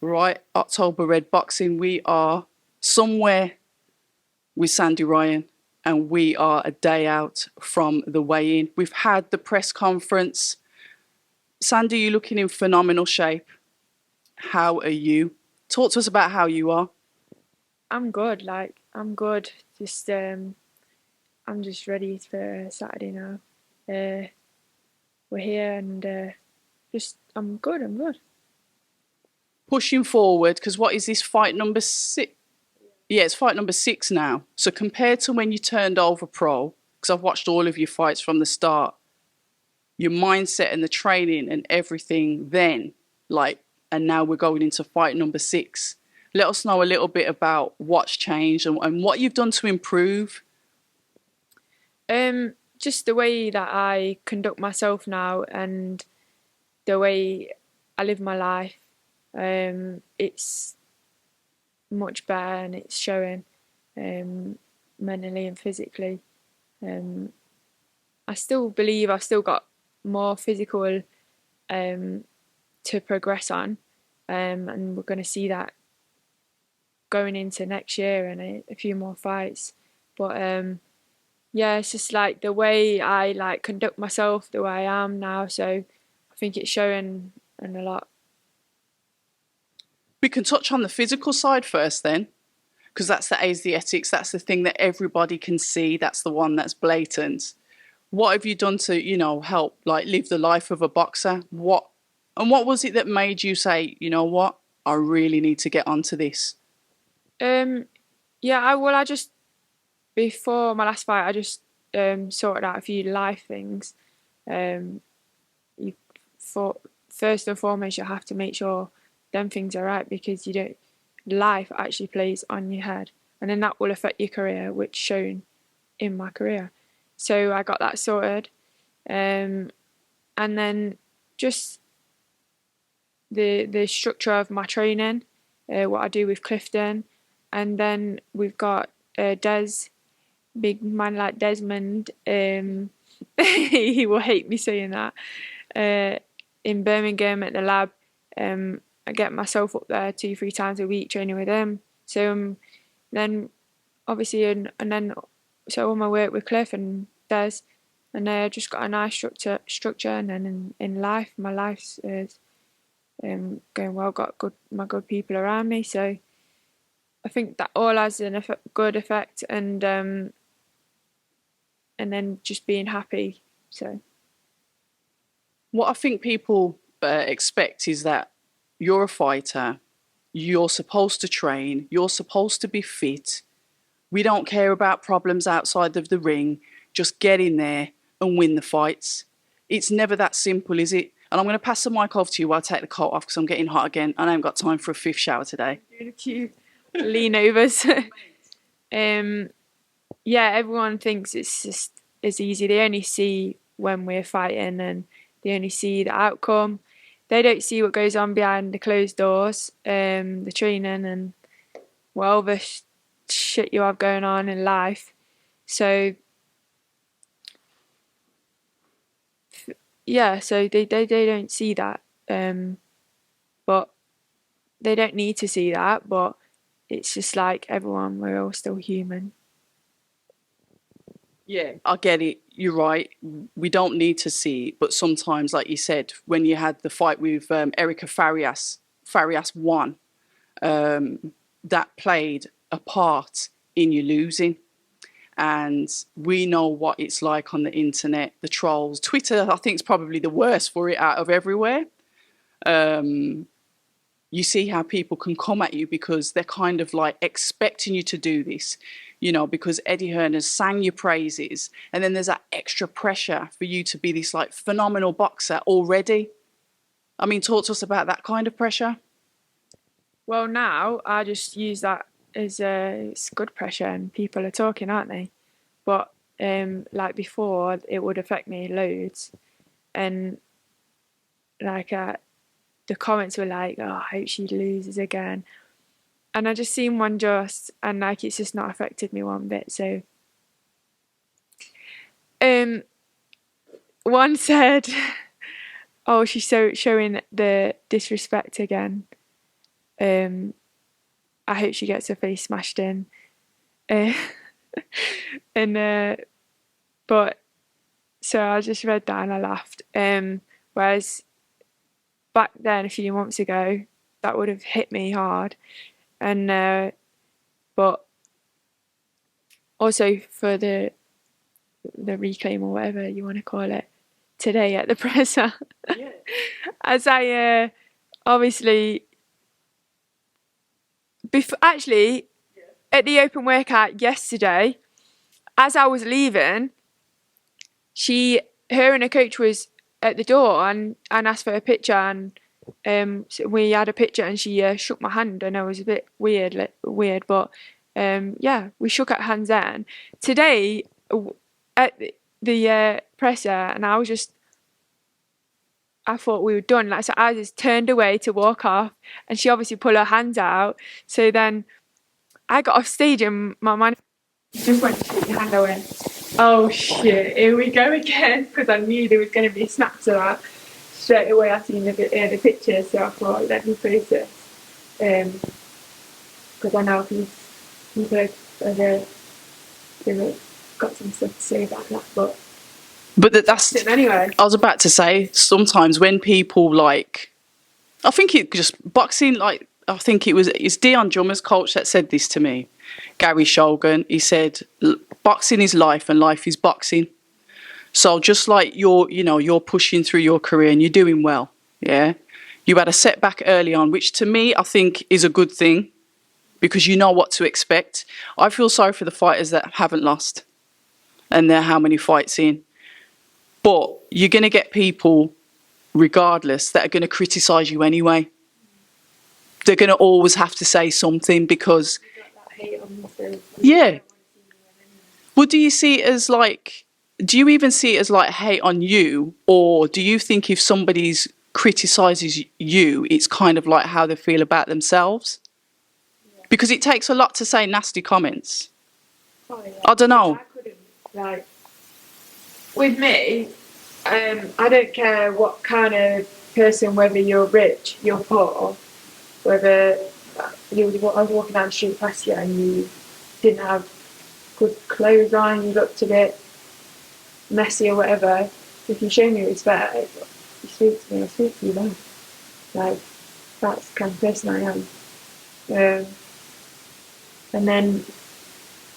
right? October Red Boxing. We are somewhere with Sandy Ryan, and we are a day out from the weigh-in. We've had the press conference. Sandy, you're looking in phenomenal shape. How are you? Talk to us about how you are. I'm good. I'm good. I'm just ready for Saturday now. Uh, we're here and just I'm good. I'm good. Pushing forward, because what is this fight number six? Yeah, it's fight number six now. So compared to when you turned over pro, because I've watched all of your fights from the start, your mindset and the training and everything then, like, and now we're going into fight number six. Let us know a little bit about what's changed and what you've done to improve. Just the way that I conduct myself now and the way I live my life. It's much better and it's showing mentally and physically. Um, I still believe I've still got more physical to progress on, and we're going to see that going into next year and a few more fights. But yeah, it's just like the way I like conduct myself, the way I am now. So I think it's showing and a lot. We can touch on the physical side first then, because that's the Asiatics, that's the thing that everybody can see, that's the one that's blatant. What have you done to, help like live the life of a boxer? What was it that made you say, you know what, I really need to get onto this? Um, yeah, I just before my last fight, I just sorted out a few life things. Um, you for first and foremost, you have to make sure them things are right because you don't. Life actually plays on your head, and then that will affect your career, which shown in my career. So I got that sorted, um, and then just the structure of my training, what I do with Clifton, and then we've got Des, big man like Desmond. He will hate me saying that. Uh, in Birmingham at the lab, I get myself up there 2 3 times a week training with him. So then obviously and then so all my work with Cliff and Des, and just got a nice structure, and then in life, my life's going well. Got my good people around me, so I think that all has an good effect, and then just being happy. So What I think people expect is that you're a fighter, you're supposed to train, you're supposed to be fit. We don't care about problems outside of the ring. Just get in there and win the fights. It's never that simple, is it? And I'm going to pass the mic off to you while I take the coat off because I'm getting hot again and I haven't got time for a fifth shower today. cute lean overs. um, yeah, everyone thinks it's just as easy. They only see when we're fighting and they only see the outcome. They don't see what goes on behind the closed doors, the training and well the shit you have going on in life. So yeah, so they don't see that, but they don't need to see that. But it's just like everyone, we're all still human. Yeah, I get it. You're right. We don't need to see it, but sometimes, like you said, when you had the fight with Erica Farias, Farias won. That played a part in you losing. And we know what it's like on the internet, the trolls. Twitter, I think, is probably the worst for it out of everywhere. You see how people can come at you because they're kind of like expecting you to do this, because Eddie Hearn has sang your praises. And then there's that extra pressure for you to be this like phenomenal boxer already. I mean, talk to us about that kind of pressure. Well, now I just use that as it's good pressure, and people are talking, aren't they? But like before, it would affect me loads, and like the comments were like, "Oh, I hope she loses again," and I just seen one just, and like it's just not affected me one bit. So, um, one said, "Oh, she's so showing the disrespect again." I hope she gets her face smashed in. Uh, and but so I just read that and I laughed. Whereas back then, a few months ago, that would have hit me hard. And but also for the reclaim or whatever you want to call it today at the presser, as I obviously actually at the open workout yesterday, as I was leaving, her and her coach was at the door and asked for a picture, and so we had a picture, and she shook my hand, and it was a bit weird, but yeah, we shook our hands then. Today at the presser, and I thought we were done. Like, so I just turned away to walk off, and she obviously pulled her hands out. So then I got off stage, and my man just went to shake your hand. I went, oh shit, here we go again, because I knew there was going to be snaps of that. Straight away I seen the picture, so I thought, let me post this. Because I know people have got some stuff to say about that, But that's anyway. I was about to say, sometimes when people like, I think it just boxing, like, I think it's Dion Drummer's coach that said this to me, Gary Shogan. He said, boxing is life and life is boxing. So just like you're pushing through your career and you're doing well, yeah. You had a setback early on, which to me I think is a good thing, because you know what to expect. I feel sorry for the fighters that haven't lost, and they're how many fights in. But you're going to get people, regardless, that are going to criticise you anyway. They're going to always have to say something, because yeah. Well, do you see it as like? Do you even see it as like hate on you, or do you think if somebody's criticises you, it's kind of like how they feel about themselves? Because it takes a lot to say nasty comments. Oh, yeah. I don't know. I couldn't, like, with me, I don't care what kind of person, whether you're rich, you're poor, whether I was walking down the street past you and you didn't have good clothes on, you looked a bit messy or whatever. If you show me respect, you speak to me, I speak to you then. Like, that's the kind of person I am. And then,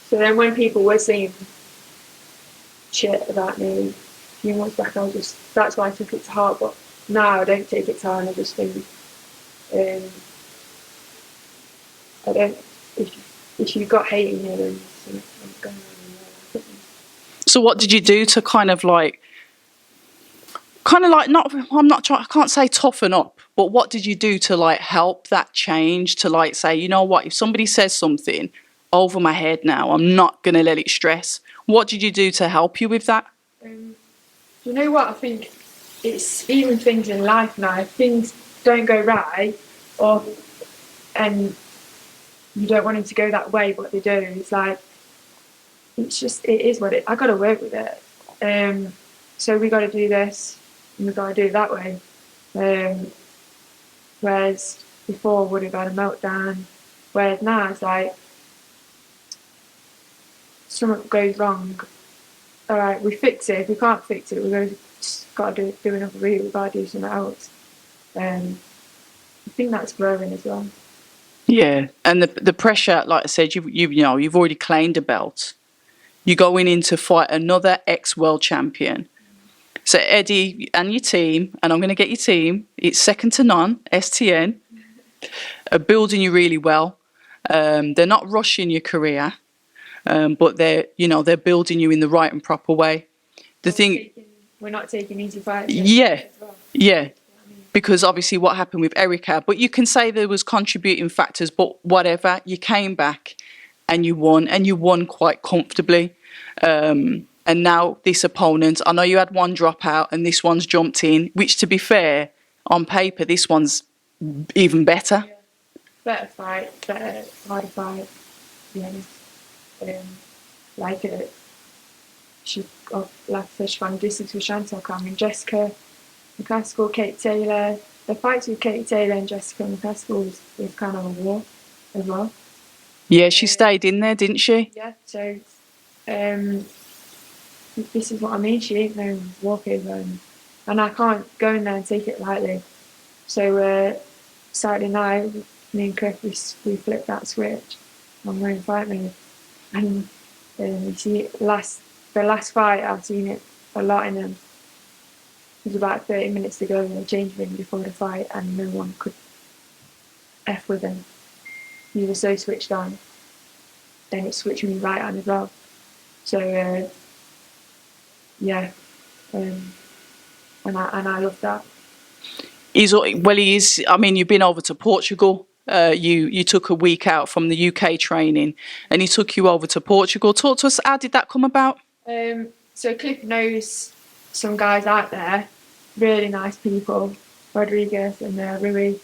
so then when people were saying shit about me a few months back, that's why I took it to heart. But now I don't take it to heart, and I just think, I don't, if you've got hate in you, then something's going on in there. So what did you do to kind of like, I can't say toughen up, but what did you do to like help that change, to like say, you know what, if somebody says something over my head now, I'm not going to let it stress. What did you do to help you with that? You know what, I think it's even things in life now, if things don't go right, and you don't want them to go that way, but they do, it's like, it is what I got to work with it. So we got to do this, and we got to do it that way. Whereas before I would have had a meltdown. Whereas now it's like, something goes wrong, all right, we fix it. If we can't fix it, we've got to do another route. We've got to do something else. I think that's growing as well. Yeah, and the pressure, like I said, you've already claimed a belt. You're going in to fight another ex-world champion. So Eddie and your team, and I'm going to get your team, it's second to none, STN, are building you really well. They're not rushing your career, but they're building you in the right and proper way. We're not taking easy fights. Yeah. Because obviously what happened with Erica, but you can say there was contributing factors, but whatever, you came back and you won quite comfortably. And now this opponent, I know you had one drop out and this one's jumped in, which, to be fair, on paper, this one's even better. Yeah. Better fight, harder fight, to be honest. She got like fish from distance with Chantal Cameron, Jessica McCaskill, Kate Taylor, the fights with Katie Taylor and Jessica McCaskill was kind of a war as well. Yeah, she stayed in there, didn't she? Yeah, so this is what I mean. She ain't no walkover, and I can't go in there and take it lightly. So Saturday night, me and Chris, we flipped that switch on my fight mode, and you see the last fight, I've seen it a lot in them. It was about 30 minutes to go in the change room before the fight, and no one could F with him. He was so switched on. Then it switched me right on as well. So yeah, and I love that. He is. I mean, you've been over to Portugal. You took a week out from the UK training, and he took you over to Portugal. Talk to us. How did that come about? So Cliff knows some guys out there, really nice people, Rodriguez and Rui.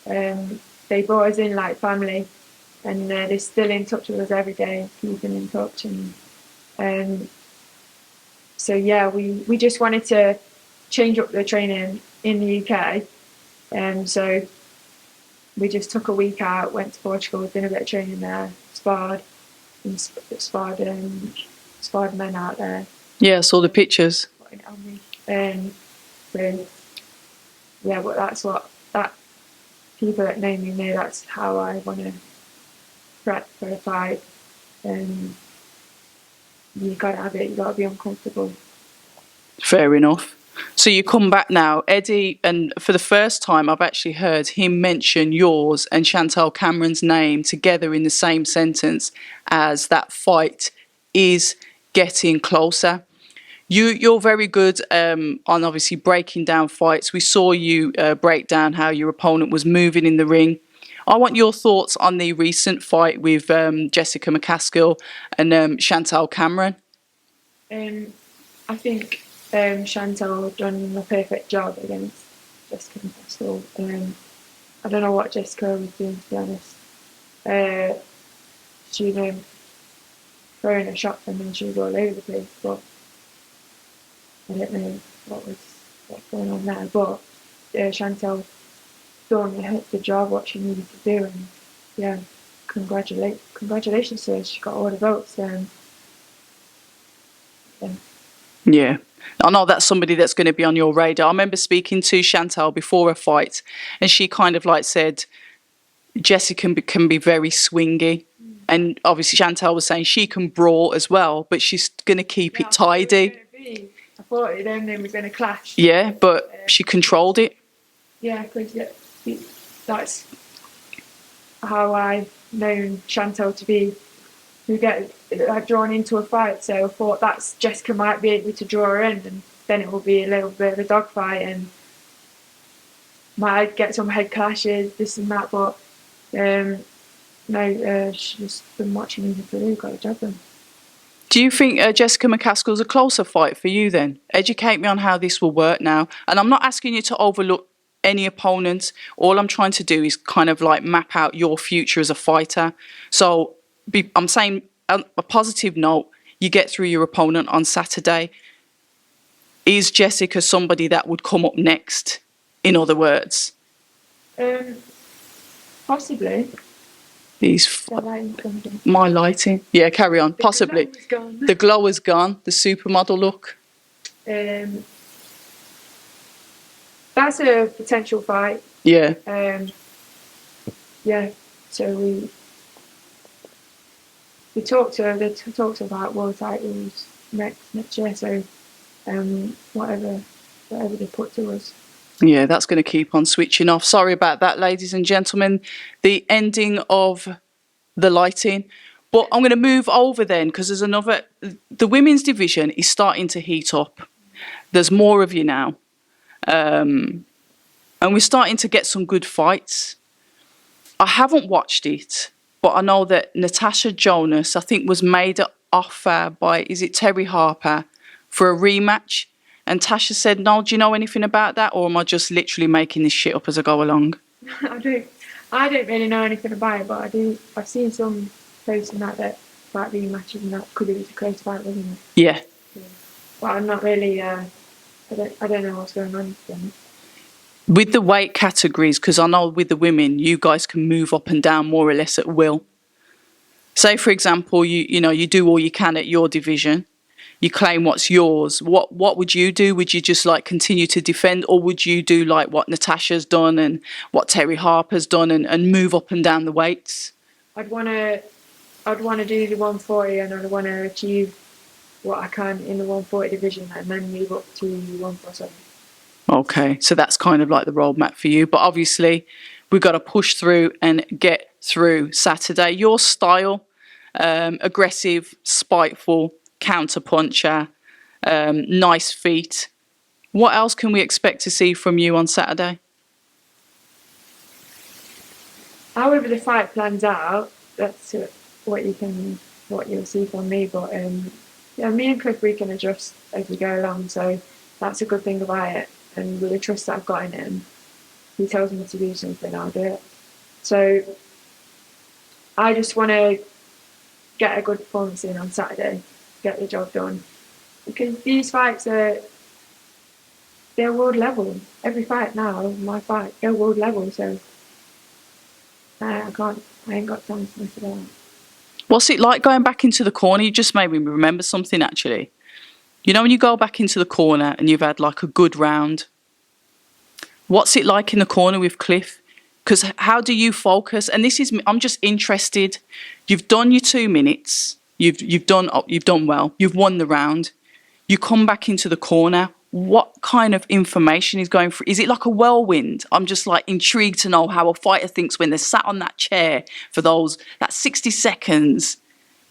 They brought us in like family, and they're still in touch with us every day, keeping in touch. And so yeah, we just wanted to change up the training in the UK. So we just took a week out, went to Portugal, did a bit of training there, sparred men out there. Yeah, I saw the pictures. So yeah, but that's what people that know me know. That's how I want to prep for a fight. You gotta have it. You gotta be uncomfortable. Fair enough. So you come back now, Eddie, and for the first time I've actually heard him mention yours and Chantel Cameron's name together in the same sentence as that fight is getting closer. You're very good on obviously breaking down fights. We saw you break down how your opponent was moving in the ring. I want your thoughts on the recent fight with Jessica McCaskill and Chantel Cameron. I think Chantel done a perfect job against Jessica McCaskill. I don't know what Jessica was doing, to be honest. She was throwing a shot and then she was all over the place, but I don't know what's going on there. But Chantel done the job what she needed to do, and yeah, congratulations to her. She got all the votes. Yeah. I know that's somebody that's going to be on your radar. I remember speaking to Chantel before a fight, and she kind of like said Jessica can be very swingy. And obviously Chantel was saying she can brawl as well, but she's going to keep it tidy. I thought it then was going to clash. Yeah, but she controlled it. Yeah, because that's how I've known Chantel to be. We get drawn into a fight, so I thought Jessica might be able to draw her in, and then it will be a little bit of a dogfight, and might get some head clashes, this and that. But no, she's been watching me for got a job done. Do you think Jessica McCaskill's a closer fight for you then? Educate me on how this will work now. And I'm not asking you to overlook any opponents. All I'm trying to do is kind of like map out your future as a fighter. So I'm saying on a positive note, you get through your opponent on Saturday. Is Jessica somebody that would come up next, in other words? Possibly. My lighting. Yeah, carry on. Possibly. The glow is gone. The supermodel look. That's a potential fight. Yeah. Yeah. So we talked about world titles next year. So whatever they put to us. Yeah, that's going to keep on switching off. Sorry about that, ladies and gentlemen. The ending of the lighting. But I'm going to move over then, because there's another... The women's division is starting to heat up. There's more of you now. And we're starting to get some good fights. I haven't watched it, but I know that Natasha Jonas, I think, was made an offer by, is it Terry Harper, for a rematch? And Tasha said, no, do you know anything about that? Or am I just literally making this shit up as I go along? I don't really know anything about it, but I've seen some posts and that about rematches and that, because it was a close fight, wasn't it? Yeah. But I'm not really, I don't know what's going on with them. With the weight categories, because I know with the women, you guys can move up and down more or less at will. Say, for example, you do all you can at your division. You claim what's yours. What would you do? Would you just like continue to defend, or would you do like what Natasha's done and what Terry Harper's done and move up and down the weights? I'd want to do the 140, and I'd want to achieve what I can in the 140 division, and then move up to 147. Okay, so that's kind of like the roadmap for you. But obviously, we've got to push through and get through Saturday. Your style, aggressive, spiteful, counter puncher, nice feet. What else can we expect to see from you on Saturday? However the fight plans out, that's what you'll see from me. But yeah, me and Cliff, we can adjust as we go along, so that's a good thing about it. And with the trust that I've got in him, he tells me to do something, I'll do it. So I just want to get a good performance in on Saturday, get the job done, because these fights they're world level. Every fight now, my fight, they're world level. So I ain't got time to mess around. What's it like going back into the corner? You just made me remember something actually. You know when you go back into the corner and you've had like a good round, what's it like in the corner with Cliff? Because how do you focus? And I'm just interested. You've done your 2 minutes. You've done well. You've won the round. You come back into the corner. What kind of information is going through? Is it like a whirlwind? I'm just like intrigued to know how a fighter thinks when they're sat on that chair for that 60 seconds.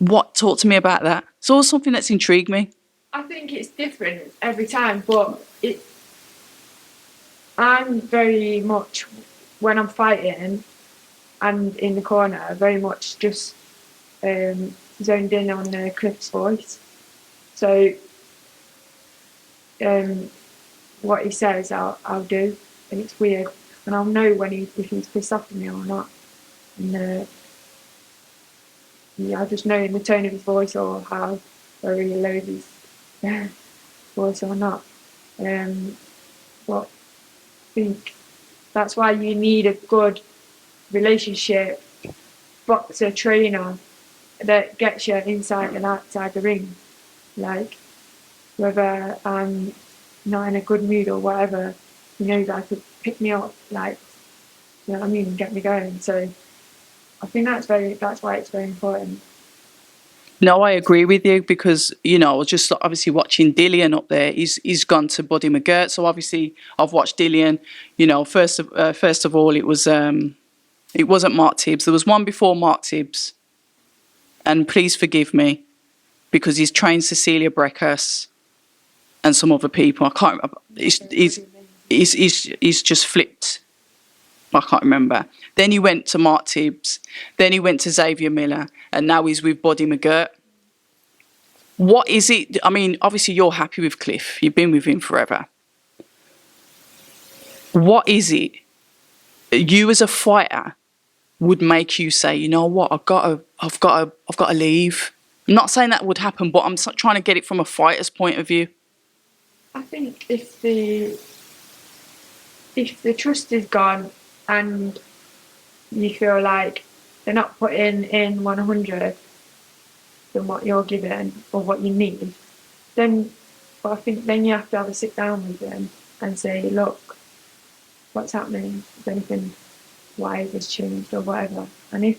Talk to me about that. It's always something that's intrigued me. I think it's different every time, but I'm very much, when I'm fighting and in the corner, very much just zoned in on Cliff's voice. So what he says, I'll do, and it's weird, and I'll know if he's pissed off at me or not. And I just know in the tone of his voice or how very low his voice or not. But I think that's why you need a good relationship boxer trainer that gets you inside and outside the ring. Like, whether I'm not in a good mood or whatever, he knows I could pick me up, like, you know what I mean, get me going. So I think that's why it's very important. No, I agree with you because, just obviously watching Dillian up there, he's gone to Buddy McGirt. So obviously I've watched Dillian, first of all, it wasn't Mark Tibbs. There was one before Mark Tibbs. And please forgive me because he's trained Cecilia Breckhurst and some other people. I can't remember. He's just flipped. I can't remember. Then he went to Mark Tibbs. Then he went to Xavier Miller. And now he's with Buddy McGirt. What is it? I mean, obviously you're happy with Cliff. You've been with him forever. What is it you as a fighter would make you say, you know what, I've got to leave? I'm not saying that would happen, but I'm trying to get it from a fighter's point of view. I think if the trust is gone and you feel like they're not putting in 100 than what you're given or what you need, then I think then you have to have a sit down with them and say, look, what's happening? Is anything, why has this changed or whatever? And you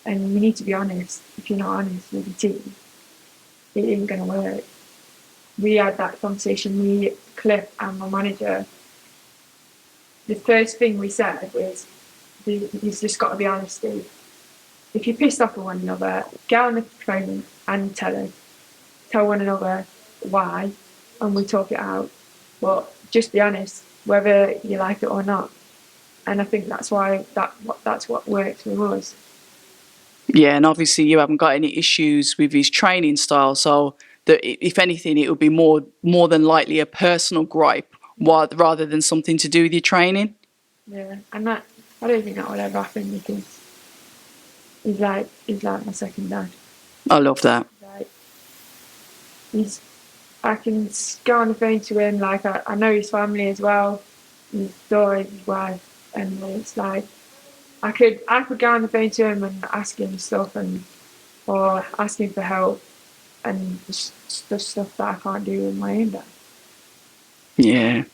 need to be honest. If you're not honest with the team, it ain't gonna work. We had that conversation, me, Cliff and my manager. The first thing we said was, you've just got to be honest, Steve. If you're pissed off with one another, get on the phone and tell one another why, and we talk it out. But just be honest, whether you like it or not. And I think that's why that's what works with us. Yeah, and obviously you haven't got any issues with his training style, so that if anything, it would be more than likely a personal gripe rather than something to do with your training. Yeah, and that I don't think that will ever happen because he's like my second dad. I love that. I can go on the phone to him, like I know his family as well. his daughter, his wife, and it's like I could go on the phone to him and ask him stuff or ask him for help and just the stuff that I can't do with my own dad. Yeah.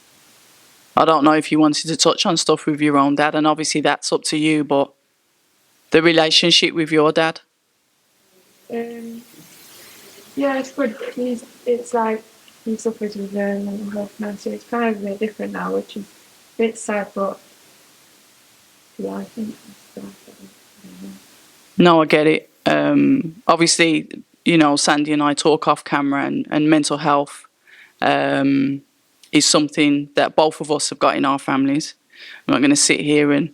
I don't know if you wanted to touch on stuff with your own dad, and obviously that's up to you, but the relationship with your dad. Yeah, it's good. It's like he suffers with mental health now, so it's kind of a bit different now, which is a bit sad, but yeah, I think No, I get it. Obviously, you know, Sandy and I talk off camera, and mental health is something that both of us have got in our families. I'm not going to sit here and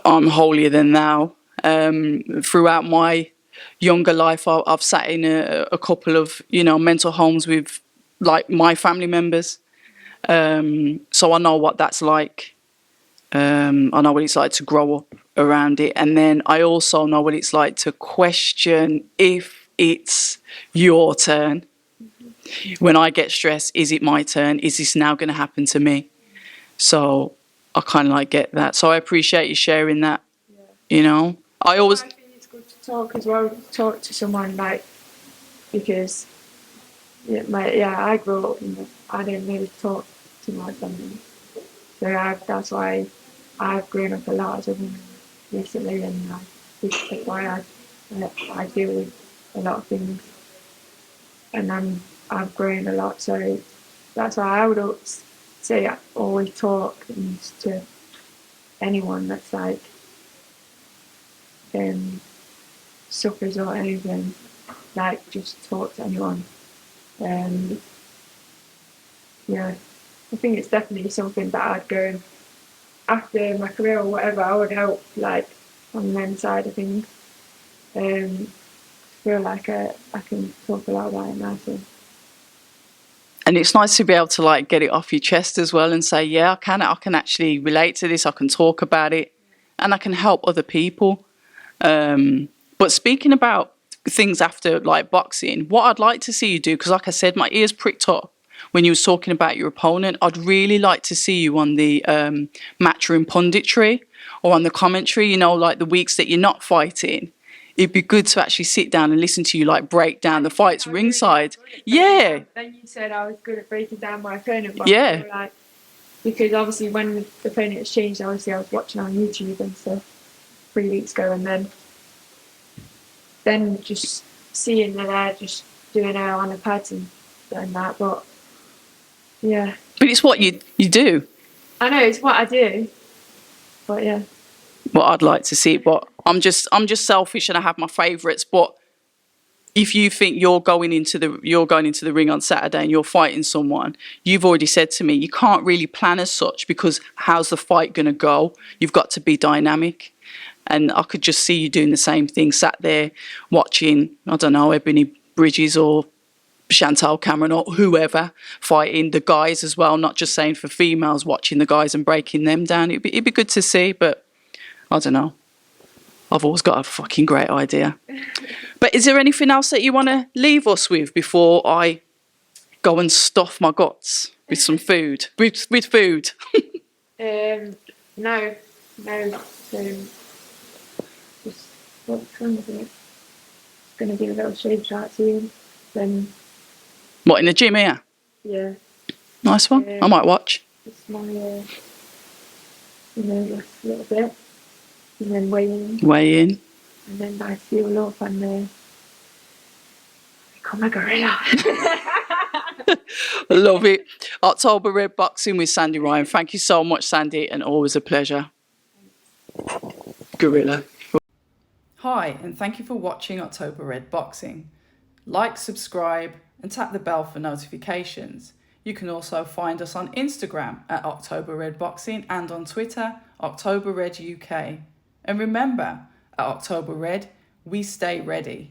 I'm holier than thou. Throughout my younger life, I've sat in a couple of, you know, mental homes with like my family members. So I know what that's like. I know what it's like to grow up around it. And then I also know what it's like to question if it's your turn. When I get stressed, is it my turn? Is this now going to happen to me? So I kind of like get that. So I appreciate you sharing that, you know. I think it's good to talk as well, talk to someone like, because I grew up and I didn't really talk to my family. So that's why I've grown up a lot as a woman recently, and that's why I deal with a lot of things, and I've grown a lot. So that's why I would say I always talk to anyone that's like suffers or anything. Like just talk to anyone. Yeah, I think it's definitely something that I'd go after my career or whatever. I would help like on the men's side of things. Feel like I can talk a lot about it now. So. And it's nice to be able to like get it off your chest as well and say, yeah, I can actually relate to this. I can talk about it, and I can help other people. But speaking about things after like boxing, what I'd like to see you do, because like I said, my ears pricked up when you was talking about your opponent. I'd really like to see you on the Matchroom punditry or on the commentary, you know, like the weeks that you're not fighting. It'd be good to actually sit down and listen to you like break down the fights ringside. Yeah. Then you said I was good at breaking down my opponent. But Yeah. Like, because obviously when the opponent has changed, obviously I was watching on YouTube and stuff 3 weeks ago, and then just seeing that they're just doing it on the pads and that. But yeah. But it's what you do. I know it's what I do. But yeah. Well, I'd like to see it, but I'm just selfish and I have my favourites. But if you think you're going into the ring on Saturday and you're fighting someone, you've already said to me you can't really plan as such, because how's the fight going to go? You've got to be dynamic. And I could just see you doing the same thing, sat there watching, I don't know, Ebony Bridges or Chantal Cameron or whoever fighting the guys as well, not just saying for females, watching the guys and breaking them down. It'd be good to see, but I don't know. I've always got a fucking great idea. But is there anything else that you want to leave us with before I go and stuff my guts with some food? With food? No. Just what's wrong with it? Going to do a little shave chart soon. Then. What, in the gym here? Yeah. Nice one. I might watch. Just my, last little bit. And then weigh in. Weigh in. And then I fuel up and become a gorilla. Love it. October Red Boxing with Sandy Ryan. Thank you so much, Sandy, and always a pleasure. Gorilla. Hi, and thank you for watching October Red Boxing. Like, subscribe, and tap the bell for notifications. You can also find us on Instagram at October Red Boxing and on Twitter, October Red UK. And remember, at October Red, we stay ready.